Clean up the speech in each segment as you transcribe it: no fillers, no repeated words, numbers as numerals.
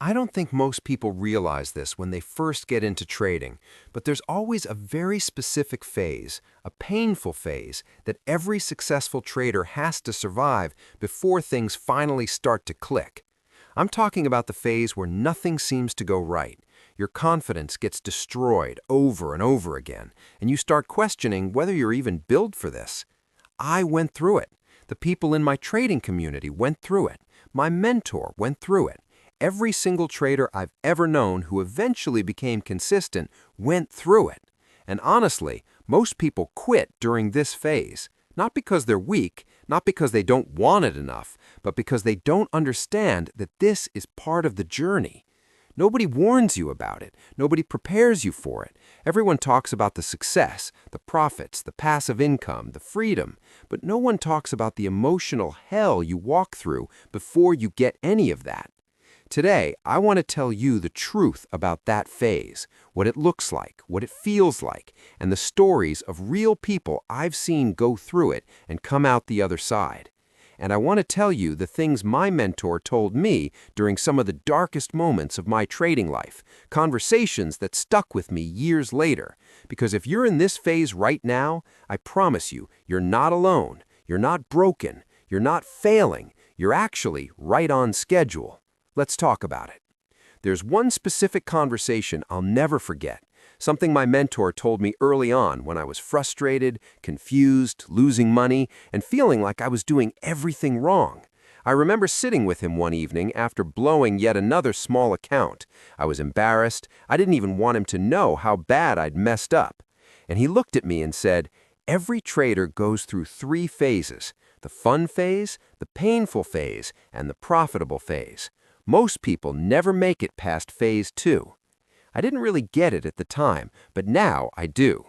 I don't think most people realize this when they first get into trading, but there's always a very specific phase, a painful phase, that every successful trader has to survive before things finally start to click. I'm talking about the phase where nothing seems to go right. Your confidence gets destroyed over and over again, and you start questioning whether you're even built for this. I went through it. The people in my trading community went through it. My mentor went through it. Every single trader I've ever known who eventually became consistent went through it. And honestly, most people quit during this phase, not because they're weak, not because they don't want it enough, but because they don't understand that this is part of the journey. Nobody warns you about it. Nobody prepares you for it. Everyone talks about the success, the profits, the passive income, the freedom, but no one talks about the emotional hell you walk through before you get any of that. Today, I want to tell you the truth about that phase, what it looks like, what it feels like, and the stories of real people I've seen go through it and come out the other side. And I want to tell you the things my mentor told me during some of the darkest moments of my trading life, conversations that stuck with me years later. Because if you're in this phase right now, I promise you, you're not alone, you're not broken, you're not failing, you're actually right on schedule. Let's talk about it. There's one specific conversation I'll never forget, something my mentor told me early on when I was frustrated, confused, losing money, and feeling like I was doing everything wrong. I remember sitting with him one evening after blowing yet another small account. I was embarrassed. I didn't even want him to know how bad I'd messed up. And he looked at me and said, "Every trader goes through three phases: the fun phase, the painful phase, and the profitable phase. Most people never make it past phase 2. I didn't really get it at the time, but now I do.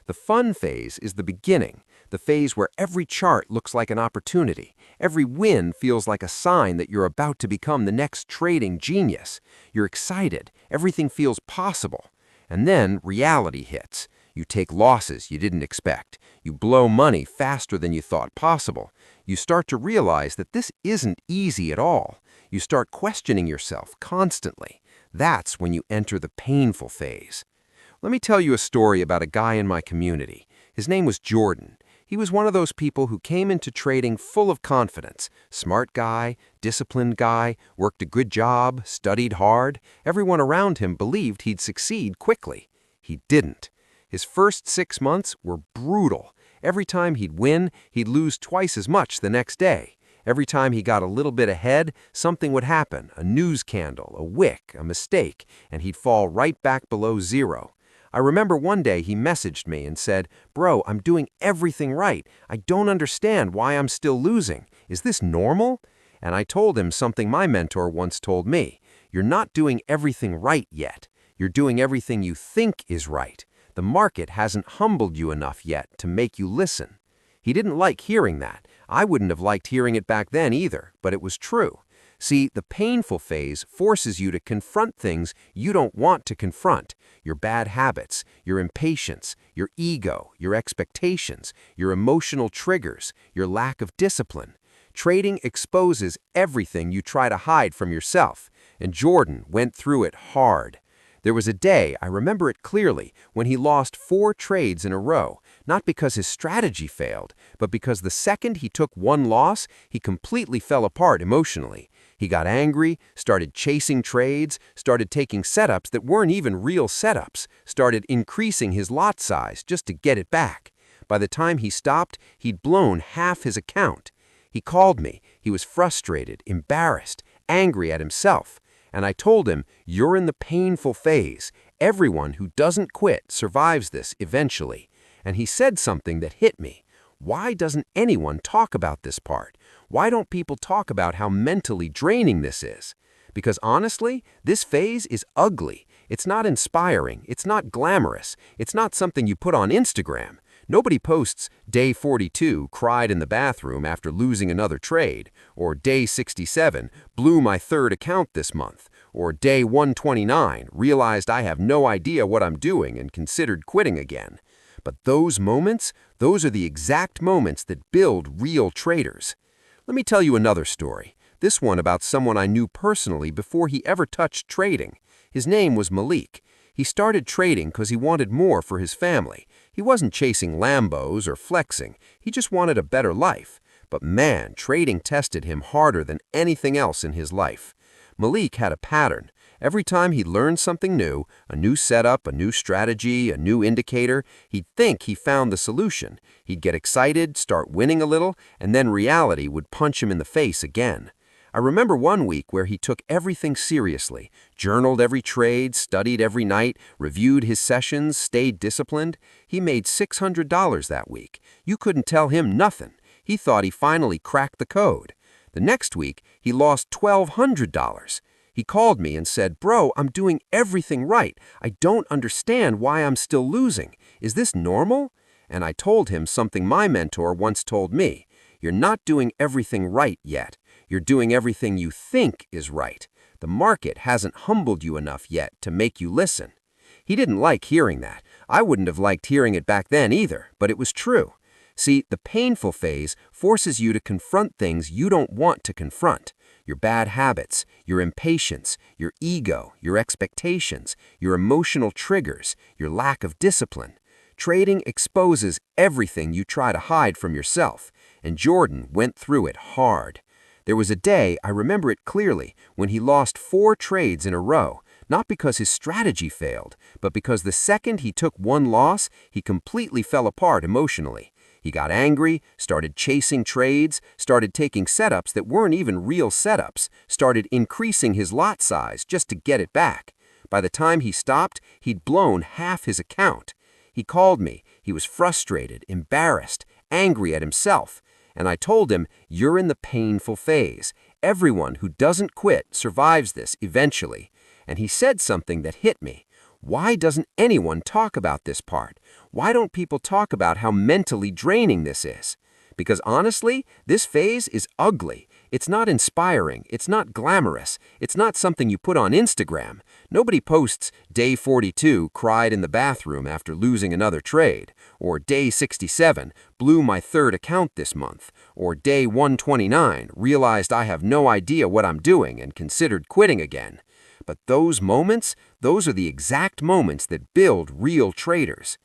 The fun phase is the beginning, the phase where every chart looks like an opportunity. Every win feels like a sign that you're about to become the next trading genius. You're excited. Everything feels possible. And then reality hits. You take losses you didn't expect. You blow money faster than you thought possible. You start to realize that this isn't easy at all. You start questioning yourself constantly. That's when you enter the painful phase. Let me tell you a story about a guy in my community. His name was Jordan. He was one of those people who came into trading full of confidence. Smart guy, disciplined guy, worked a good job, studied hard. Everyone around him believed he'd succeed quickly. He didn't. His first 6 months were brutal. Every time he'd win, he'd lose twice as much the next day. Every time he got a little bit ahead, something would happen, a news candle, a wick, a mistake, and he'd fall right back below zero. I remember one day he messaged me and said, "Bro, I'm doing everything right. I don't understand why I'm still losing. Is this normal?" And I told him something my mentor once told me. "You're not doing everything right yet. You're doing everything you think is right. The market hasn't humbled you enough yet to make you listen." He didn't like hearing that. I wouldn't have liked hearing it back then either, but it was true. See, the painful phase forces you to confront things you don't want to confront: your bad habits, your impatience, your ego, your expectations, your emotional triggers, your lack of discipline. Trading exposes everything you try to hide from yourself, and Jordan went through it hard. There was a day, I remember it clearly, when he lost 4 trades in a row, not because his strategy failed, but because the second he took one loss, he completely fell apart emotionally. He got angry, started chasing trades, started taking setups that weren't even real setups, started increasing his lot size just to get it back. By the time he stopped, he'd blown half his account. He called me. He was frustrated, embarrassed, angry at himself. And I told him, "You're in the painful phase. Everyone who doesn't quit survives this eventually." And he said something that hit me. Why doesn't anyone talk about this part? Why don't people talk about how mentally draining this is? Because honestly, this phase is ugly. It's not inspiring. It's not glamorous. It's not something you put on Instagram. Nobody posts, "Day 42, cried in the bathroom after losing another trade," or "Day 67, blew my 3rd account this month," or "Day 129, realized I have no idea what I'm doing and considered quitting again." But those moments, those are the exact moments that build real traders. Let me tell you another story. This one about someone I knew personally before he ever touched trading. His name was Malik. He started trading because he wanted more for his family. He wasn't chasing Lambos or flexing. He just wanted a better life. But man, trading tested him harder than anything else in his life. Malik had a pattern. Every time he learned something new, a new setup, a new strategy, a new indicator, he'd think he found the solution. He'd get excited, start winning a little, and then reality would punch him in the face again. I remember one week where he took everything seriously, journaled every trade, studied every night, reviewed his sessions, stayed disciplined. He made $600 that week. You couldn't tell him nothing. He thought he finally cracked the code. The next week, he lost $1,200. He called me and said, "Bro, I'm doing everything right. I don't understand why I'm still losing. Is this normal?" And I told him something my mentor once told me. You're not doing everything right yet. You're doing everything you think is right. The market hasn't humbled you enough yet to make you listen. He didn't like hearing that. I wouldn't have liked hearing it back then either, but it was true. See, the painful phase forces you to confront things you don't want to confront. Your bad habits, your impatience, your ego, your expectations, your emotional triggers, your lack of discipline. Trading exposes everything you try to hide from yourself, and Jordan went through it hard. There was a day, I remember it clearly, when he lost 4 trades in a row, not because his strategy failed, but because the second he took one loss, he completely fell apart emotionally. He got angry, started chasing trades, started taking setups that weren't even real setups, started increasing his lot size just to get it back. By the time he stopped, he'd blown half his account. He called me. He was frustrated, embarrassed, angry at himself. And I told him, "You're in the painful phase. Everyone who doesn't quit survives this eventually." And he said something that hit me. Why doesn't anyone talk about this part? Why don't people talk about how mentally draining this is? Because honestly, this phase is ugly. It's not inspiring. It's not glamorous. It's not something you put on Instagram. Nobody posts, "Day 42, cried in the bathroom after losing another trade," or "Day 67, blew my 3rd account this month," or "Day 129, realized I have no idea what I'm doing and considered quitting again." But those moments, those are the exact moments that build real traders.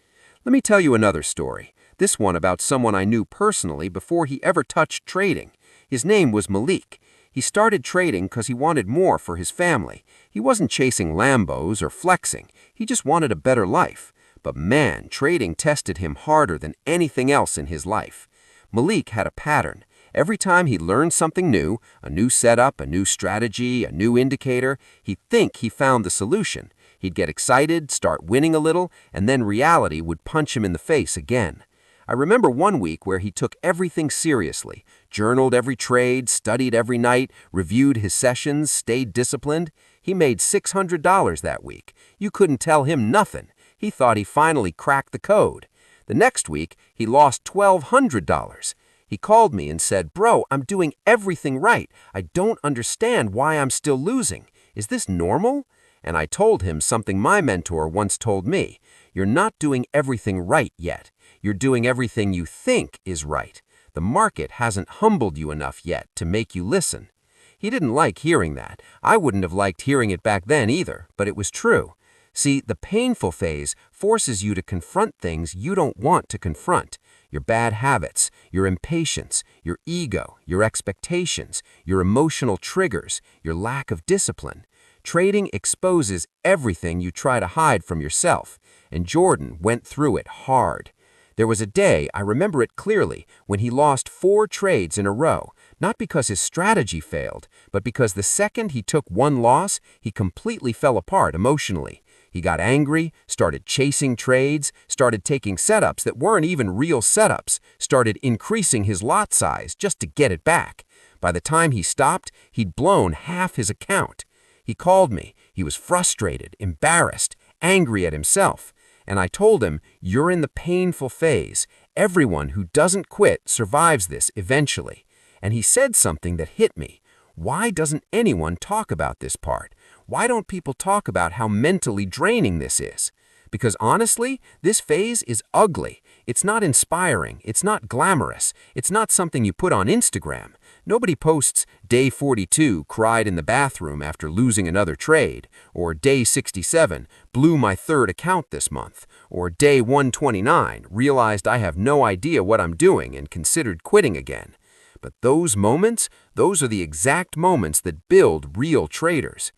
Let me tell you another story. This one about someone I knew personally before he ever touched trading. His name was Malik. He started trading because he wanted more for his family. He wasn't chasing Lambos or flexing. He just wanted a better life. But man, trading tested him harder than anything else in his life. Malik had a pattern. Every time he learned something new, a new setup, a new strategy, a new indicator, he'd think he found the solution. He'd get excited, start winning a little, and then reality would punch him in the face again. I remember one week where he took everything seriously, journaled every trade, studied every night, reviewed his sessions, stayed disciplined. He made $600 that week. You couldn't tell him nothing. He thought he finally cracked the code. The next week, he lost $1,200. He called me and said, "Bro, I'm doing everything right. I don't understand why I'm still losing. Is this normal?" And I told him something my mentor once told me. You're not doing everything right yet. You're doing everything you think is right. The market hasn't humbled you enough yet to make you listen. He didn't like hearing that. I wouldn't have liked hearing it back then either, but it was true. See, the painful phase forces you to confront things you don't want to confront. Your bad habits, your impatience, your ego, your expectations, your emotional triggers, your lack of discipline. Trading exposes everything you try to hide from yourself, and Jordan went through it hard. There was a day, I remember it clearly, when he lost 4 trades in a row, not because his strategy failed, but because the second he took one loss, he completely fell apart emotionally. He got angry, started chasing trades, started taking setups that weren't even real setups, started increasing his lot size just to get it back. By the time he stopped, he'd blown half his account. He called me. He was frustrated, embarrassed, angry at himself. And I told him, "You're in the painful phase. Everyone who doesn't quit survives this eventually." And he said something that hit me. Why doesn't anyone talk about this part? Why don't people talk about how mentally draining this is? Because honestly, this phase is ugly. It's not inspiring. It's not glamorous. It's not something you put on Instagram. Nobody posts, "Day 42, cried in the bathroom after losing another trade," or "Day 67, blew my third account this month," or "Day 129, realized I have no idea what I'm doing and considered quitting again." But those moments, those are the exact moments that build real traders.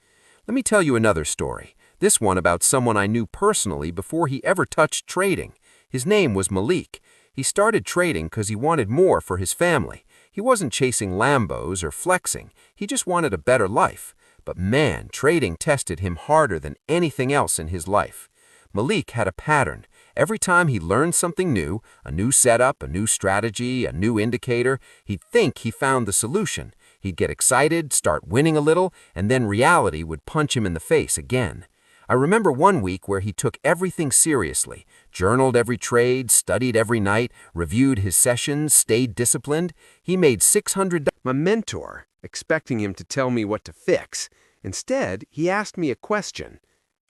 Let me tell you another story. This one about someone I knew personally before he ever touched trading. His name was Malik. He started trading because he wanted more for his family. He wasn't chasing Lambos or flexing. He just wanted a better life. But man, trading tested him harder than anything else in his life. Malik had a pattern. Every time he learned something new, a new setup, a new strategy, a new indicator, he'd think he found the solution. He'd get excited, start winning a little, and then reality would punch him in the face again. I remember one week where he took everything seriously, journaled every trade, studied every night, reviewed his sessions, stayed disciplined. He made $600. My mentor, expecting him to tell me what to fix. Instead, he asked me a question.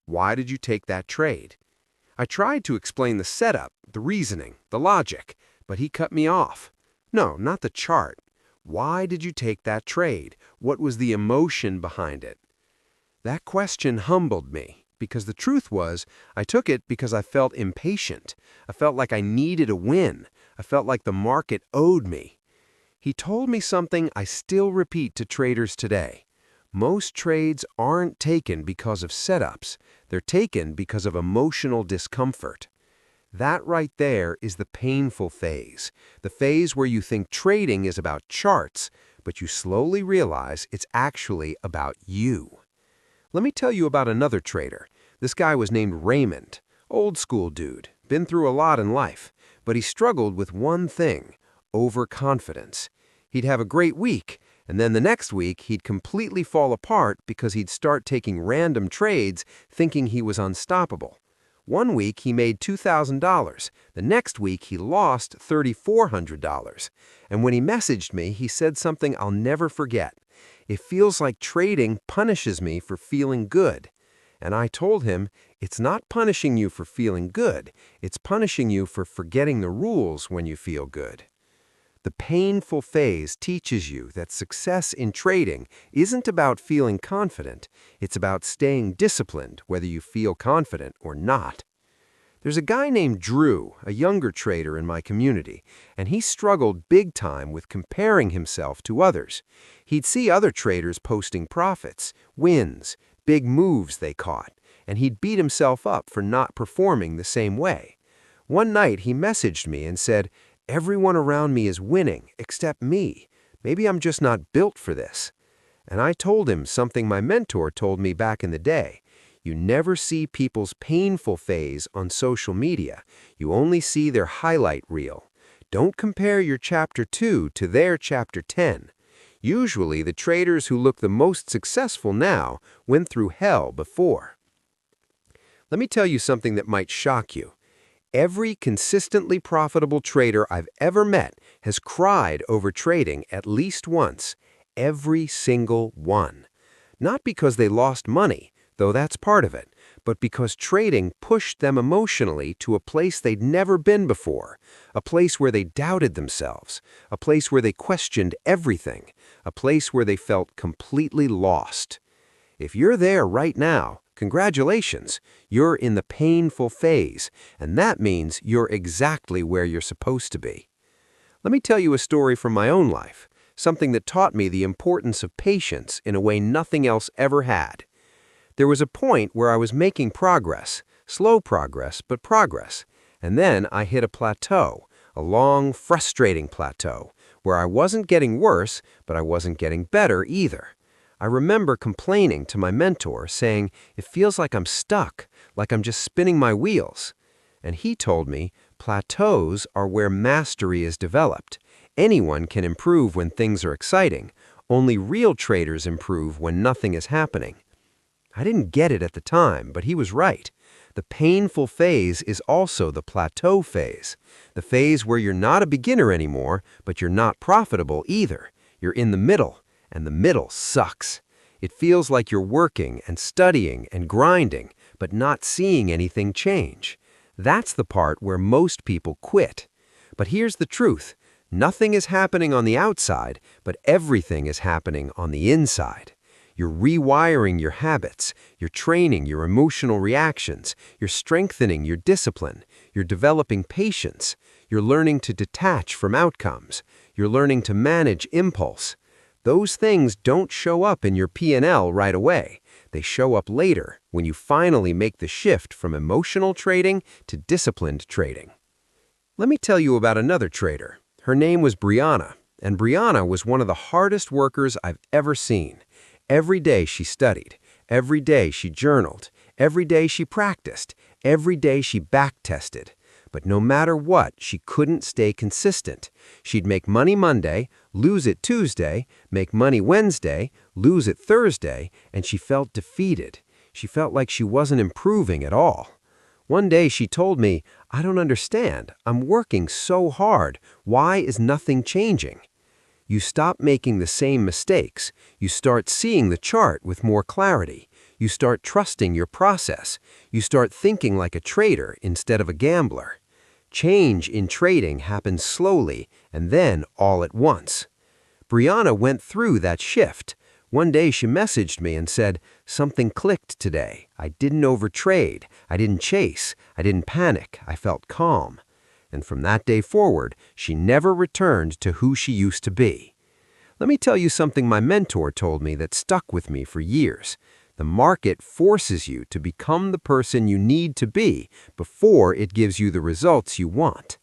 Why did you take that trade? I tried to explain the setup, the reasoning, the logic, but he cut me off. No, not the chart. Why did you take that trade? What was the emotion behind it? That question humbled me, because the truth was, I took it because I felt impatient. I felt like I needed a win. I felt like the market owed me. He told me something I still repeat to traders today. Most trades aren't taken because of setups. They're taken because of emotional discomfort. That right there is the painful phase, the phase where you think trading is about charts, but you slowly realize it's actually about you. Let me tell you about another trader. This guy was named Raymond. Old school dude, been through a lot in life, but he struggled with one thing: overconfidence. He'd have a great week, and then the next week he'd completely fall apart because he'd start taking random trades thinking he was unstoppable. One week he made $2,000. The next week he lost $3,400. And when he messaged me, he said something I'll never forget. "It feels like trading punishes me for feeling good." And I told him, it's not punishing you for feeling good. It's punishing you for forgetting the rules when you feel good. The painful phase teaches you that success in trading isn't about feeling confident. It's about staying disciplined, whether you feel confident or not. There's a guy named Drew, a younger trader in my community, and he struggled big time with comparing himself to others. He'd see other traders posting profits, wins, big moves they caught, and he'd beat himself up for not performing the same way. One night he messaged me and said, "Everyone around me is winning, except me. Maybe I'm just not built for this." And I told him something my mentor told me back in the day. You never see people's painful phase on social media. You only see their highlight reel. Don't compare your chapter 2 to their chapter 10. Usually, the traders who look the most successful now went through hell before. Let me tell you something that might shock you. Every consistently profitable trader I've ever met has cried over trading at least once. Every single one. Not because they lost money, though that's part of it, but because trading pushed them emotionally to a place they'd never been before, a place where they doubted themselves, a place where they questioned everything, a place where they felt completely lost. If you're there right now, congratulations, you're in the painful phase, and that means you're exactly where you're supposed to be. Let me tell you a story from my own life, something that taught me the importance of patience in a way nothing else ever had. There was a point where I was making progress, slow progress, but progress, and then I hit a plateau, a long, frustrating plateau, where I wasn't getting worse, but I wasn't getting better either. I remember complaining to my mentor, saying, "It feels like I'm stuck, like I'm just spinning my wheels." And he told me, plateaus are where mastery is developed. Anyone can improve when things are exciting. Only real traders improve when nothing is happening. I didn't get it at the time, but he was right. The painful phase is also the plateau phase, the phase where you're not a beginner anymore, but you're not profitable either. You're in the middle. And the middle sucks. It feels like you're working and studying and grinding, but not seeing anything change. That's the part where most people quit. But here's the truth. Nothing is happening on the outside, but everything is happening on the inside. You're rewiring your habits, you're training your emotional reactions, you're strengthening your discipline, you're developing patience, you're learning to detach from outcomes, you're learning to manage impulse. Those things don't show up in your P&L right away. They show up later when you finally make the shift from emotional trading to disciplined trading. Let me tell you about another trader. Her name was Brianna, and Brianna was one of the hardest workers I've ever seen. Every day she studied, every day she journaled, every day she practiced, every day she back-tested. But no matter what, she couldn't stay consistent. She'd make money Monday, lose it Tuesday, make money Wednesday, lose it Thursday, and she felt defeated. She felt like she wasn't improving at all. One day she told me, "I don't understand. I'm working so hard. Why is nothing changing?" You stop making the same mistakes. You start seeing the chart with more clarity. You start trusting your process. You start thinking like a trader instead of a gambler. Change in trading happens slowly and then all at once. Brianna went through that shift. One day she messaged me and said, "Something clicked today. I didn't overtrade. I didn't chase. I didn't panic. I felt calm." And from that day forward, she never returned to who she used to be. Let me tell you something my mentor told me that stuck with me for years. The market forces you to become the person you need to be before it gives you the results you want.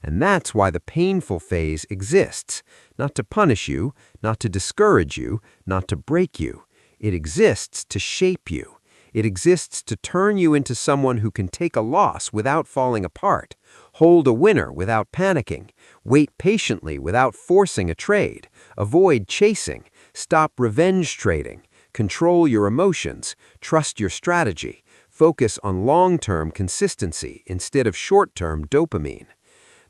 And that's why the painful phase exists, not to punish you, not to discourage you, not to break you. It exists to shape you. It exists to turn you into someone who can take a loss without falling apart, hold a winner without panicking, wait patiently without forcing a trade, avoid chasing, stop revenge trading, control your emotions, trust your strategy, focus on long-term consistency instead of short-term dopamine.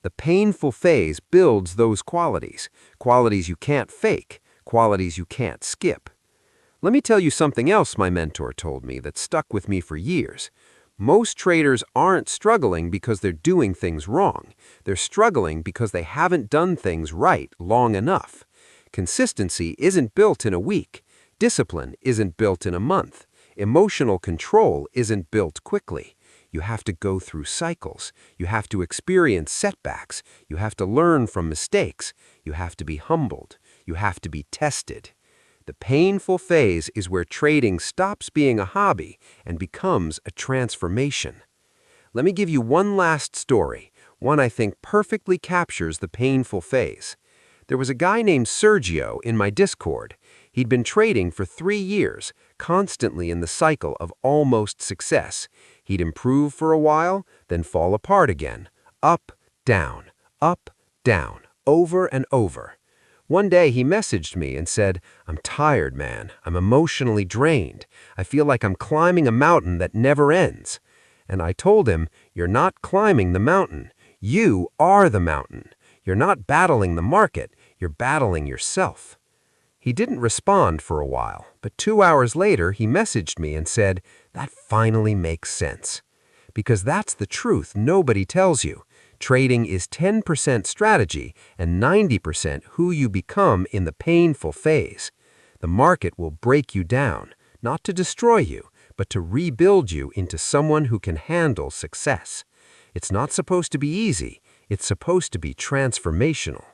The painful phase builds those qualities, qualities you can't fake, qualities you can't skip. Let me tell you something else my mentor told me that stuck with me for years. Most traders aren't struggling because they're doing things wrong. They're struggling because they haven't done things right long enough. Consistency isn't built in a week. Discipline isn't built in a month. Emotional control isn't built quickly. You have to go through cycles. You have to experience setbacks. You have to learn from mistakes. You have to be humbled. You have to be tested. The painful phase is where trading stops being a hobby and becomes a transformation. Let me give you one last story, one I think perfectly captures the painful phase. There was a guy named Sergio in my Discord. He'd been trading for 3 years, constantly in the cycle of almost success. He'd improve for a while, then fall apart again. Up, down, over and over. One day he messaged me and said, "I'm tired, man. I'm emotionally drained. I feel like I'm climbing a mountain that never ends." And I told him, "You're not climbing the mountain. You are the mountain. You're not battling the market. You're battling yourself." He didn't respond for a while, but 2 hours later he messaged me and said, "That finally makes sense." Because that's the truth nobody tells you. Trading is 10% strategy and 90% who you become in the painful phase. The market will break you down, not to destroy you, but to rebuild you into someone who can handle success. It's not supposed to be easy. It's supposed to be transformational.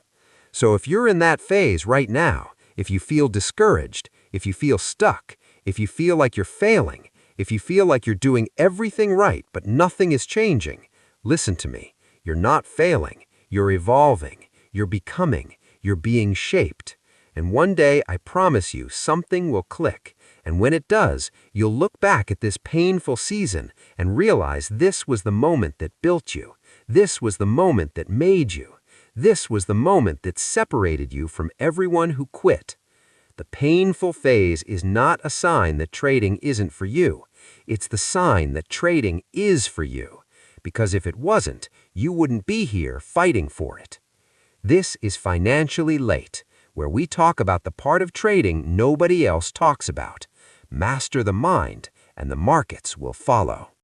So if you're in that phase right now, if you feel discouraged, if you feel stuck, if you feel like you're failing, if you feel like you're doing everything right but nothing is changing, listen to me. You're not failing. You're evolving. You're becoming. You're being shaped. And one day, I promise you, something will click. And when it does, you'll look back at this painful season and realize this was the moment that built you. This was the moment that made you. This was the moment that separated you from everyone who quit. The painful phase is not a sign that trading isn't for you. It's the sign that trading is for you. Because if it wasn't, you wouldn't be here fighting for it. This is Financially Late, where we talk about the part of trading nobody else talks about. Master the mind, and the markets will follow.